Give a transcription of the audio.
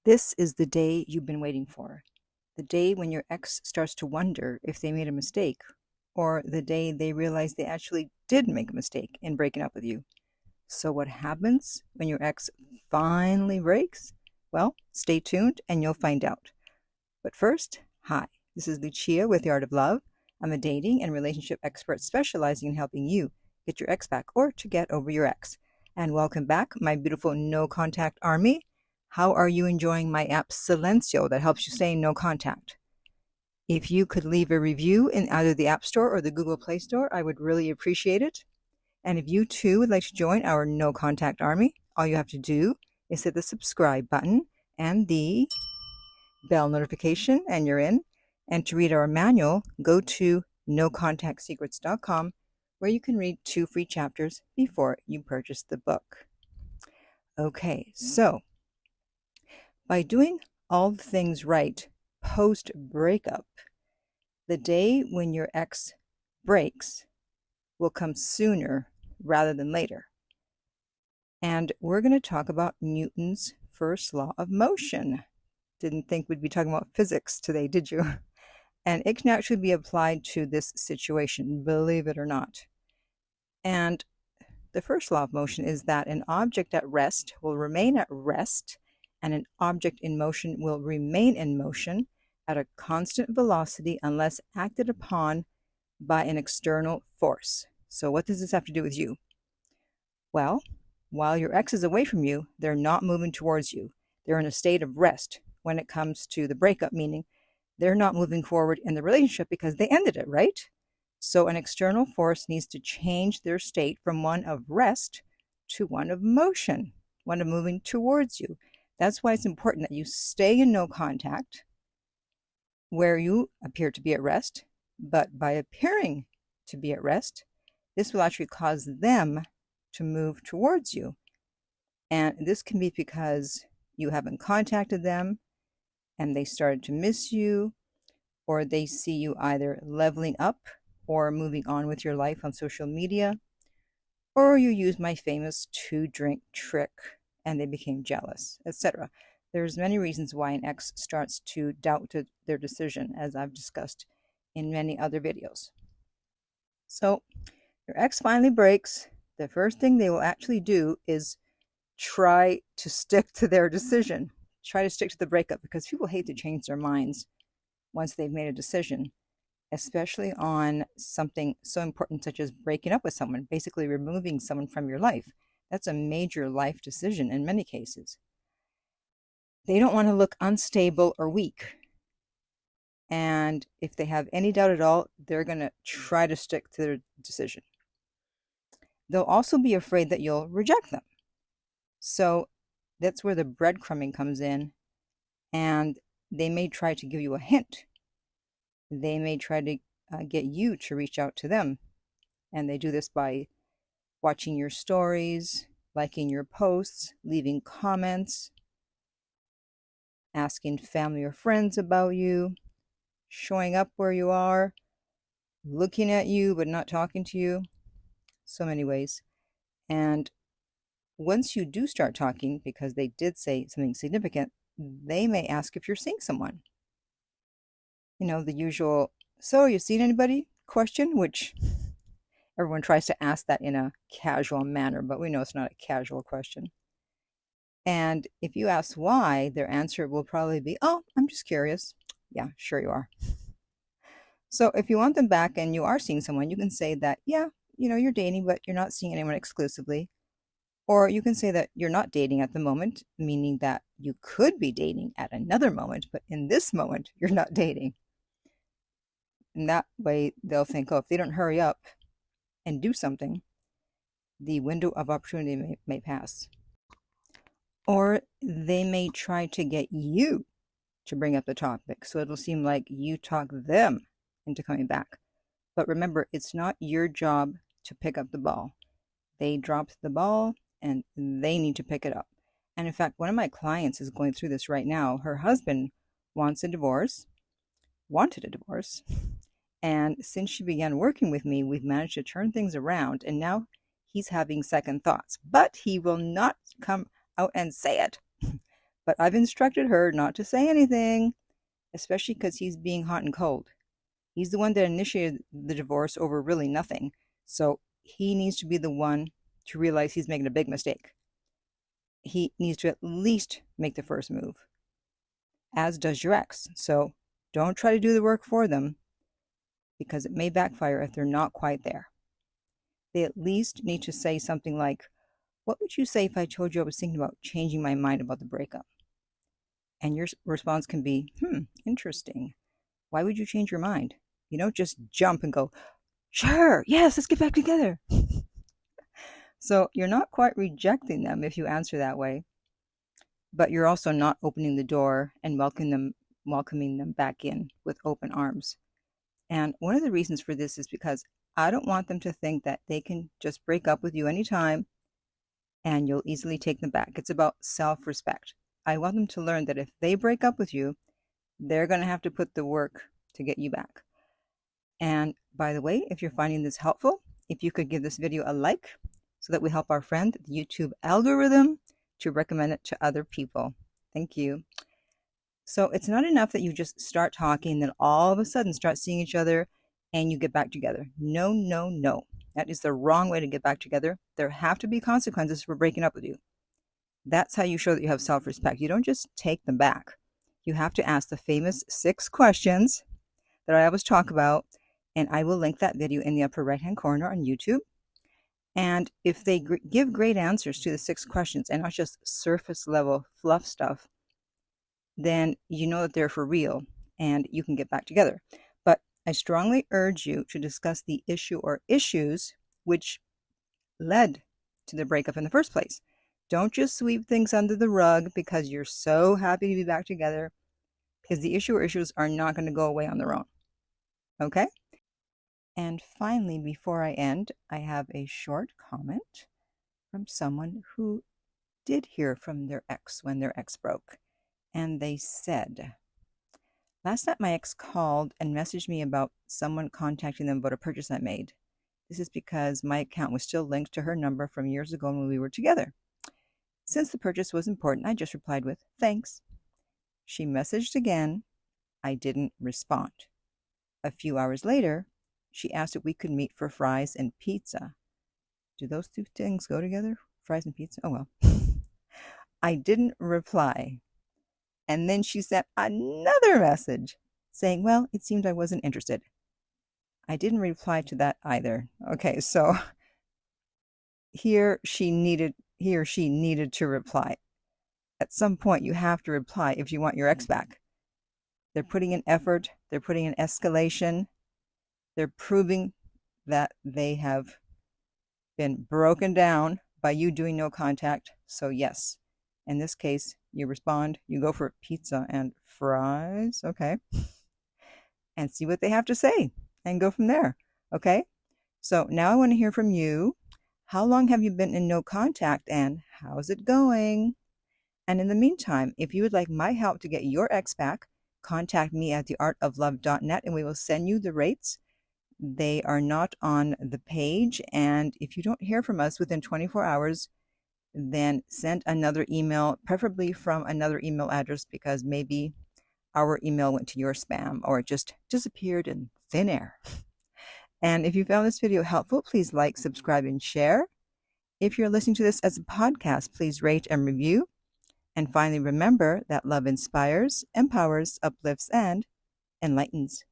This is the day you've been waiting for. The day when your ex starts to wonder if they made a mistake, or the day they realize they actually did make a mistake in breaking up with you. So what happens when your ex finally breaks? Well, stay tuned and you'll find out. But first, hi, this is Lucia with The Art of Love. I'm a dating and relationship expert specializing in helping you get your ex back or to get over your ex. And welcome back, my beautiful no contact army. How are you enjoying my app Silencio that helps you stay in no contact? If you could leave a review in either the App Store or the Google Play Store, I would really appreciate it. And if you too would like to join our no contact army, all you have to do is hit the subscribe button and the bell notification and you're in. And to read our manual, go to nocontactsecrets.com where you can read 2 free chapters before you purchase the book. Okay, so by doing all the things right post-breakup, the day when your ex breaks will come sooner rather than later. And we're going to talk about Newton's first law of motion. Didn't think we'd be talking about physics today, did you? And it can actually be applied to this situation, believe it or not. And the first law of motion is that an object at rest will remain at rest, and an object in motion will remain in motion at a constant velocity unless acted upon by an external force. So what does this have to do with you? Well, while your ex is away from you, they're not moving towards you. They're in a state of rest when it comes to the breakup, meaning they're not moving forward in the relationship because they ended it, right? So an external force needs to change their state from one of rest to one of motion, one of moving towards you. That's why it's important that you stay in no contact where you appear to be at rest, but by appearing to be at rest, this will actually cause them to move towards you. And this can be because you haven't contacted them and they started to miss you, or they see you either leveling up or moving on with your life on social media, or you use my famous 2-drink trick and they became jealous, etc. There's many reasons why an ex starts to doubt their decision, as I've discussed in many other videos. So your ex finally breaks. The first thing they will actually do is try to stick to their decision, try to stick to the breakup, because people hate to change their minds once they've made a decision, especially on something so important such as breaking up with someone, basically removing someone from your life. That's a major life decision in many cases. They don't want to look unstable or weak. And if they have any doubt at all, they're going to try to stick to their decision. They'll also be afraid that you'll reject them. So that's where the breadcrumbing comes in. And they may try to give you a hint. They may try to get you to reach out to them. And they do this by watching your stories, liking your posts, leaving comments, asking family or friends about you, showing up where you are, looking at you but not talking to you. So many ways. And once you do start talking, because they did say something significant, they may ask if you're seeing someone. You know, the usual, so you seen anybody question, which everyone tries to ask that in a casual manner, but we know it's not a casual question. And if you ask why, their answer will probably be, oh, I'm just curious. Yeah, sure you are. So if you want them back and you are seeing someone, you can say that, yeah, you're dating, but you're not seeing anyone exclusively. Or you can say that you're not dating at the moment, meaning that you could be dating at another moment, but in this moment, you're not dating. And that way they'll think, oh, if they don't hurry up and do something, the window of opportunity may pass. Or they may try to get you to bring up the topic, so it'll seem like you talk them into coming back. But remember, it's not your job to pick up the ball. They dropped the ball and they need to pick it up. And in fact, one of my clients is going through this right now. Her husband wanted a divorce. And since she began working with me, we've managed to turn things around. And now he's having second thoughts. But he will not come out and say it. But I've instructed her not to say anything, especially because he's being hot and cold. He's the one that initiated the divorce over really nothing. So he needs to be the one to realize he's making a big mistake. He needs to at least make the first move, as does your ex. So don't try to do the work for them, because it may backfire if they're not quite there. They at least need to say something like, what would you say if I told you I was thinking about changing my mind about the breakup? And your response can be, interesting. Why would you change your mind? You don't just jump and go, sure, yes, let's get back together. So you're not quite rejecting them if you answer that way, but you're also not opening the door and welcoming them back in with open arms. And one of the reasons for this is because I don't want them to think that they can just break up with you anytime and you'll easily take them back. It's about self-respect. I want them to learn that if they break up with you, they're going to have to put the work to get you back. And by the way, if you're finding this helpful, if you could give this video a like so that we help our friend, the YouTube algorithm, to recommend it to other people. Thank you. So it's not enough that you just start talking and then all of a sudden start seeing each other and you get back together. No, no, no. That is the wrong way to get back together. There have to be consequences for breaking up with you. That's how you show that you have self-respect. You don't just take them back. You have to ask the famous 6 questions that I always talk about, and I will link that video in the upper right-hand corner on YouTube. And if they give great answers to the 6 questions and not just surface level fluff stuff, then you know that they're for real and you can get back together. But I strongly urge you to discuss the issue or issues which led to the breakup in the first place. Don't just sweep things under the rug because you're so happy to be back together, because the issue or issues are not going to go away on their own. Okay? And finally, before I end, I have a short comment from someone who did hear from their ex when their ex broke. And they said, last night my ex called and messaged me about someone contacting them about a purchase I made. This is because my account was still linked to her number from years ago when we were together. Since the purchase was important, I just replied with, thanks. She messaged again. I didn't respond. A few hours later, she asked if we could meet for fries and pizza. Do those 2 things go together? Fries and pizza? Oh, well. I didn't reply. And then she sent another message saying, well, it seemed I wasn't interested. I didn't reply to that either. Okay, so he or she needed to reply. At some point, you have to reply if you want your ex back. They're putting in effort. They're putting in escalation. They're proving that they have been broken down by you doing no contact. So yes, in this case, you respond, you go for pizza and fries, okay, and see what they have to say and go from there, okay? So now I want to hear from you. How long have you been in no contact and how's it going? And in the meantime, if you would like my help to get your ex back, contact me at theartoflove.net and we will send you the rates. They are not on the page, and if you don't hear from us within 24 hours, then send another email, preferably from another email address, because maybe our email went to your spam or it just disappeared in thin air. And if you found this video helpful, please like, subscribe, and share. If you're listening to this as a podcast, please rate and review. And finally, remember that love inspires, empowers, uplifts, and enlightens.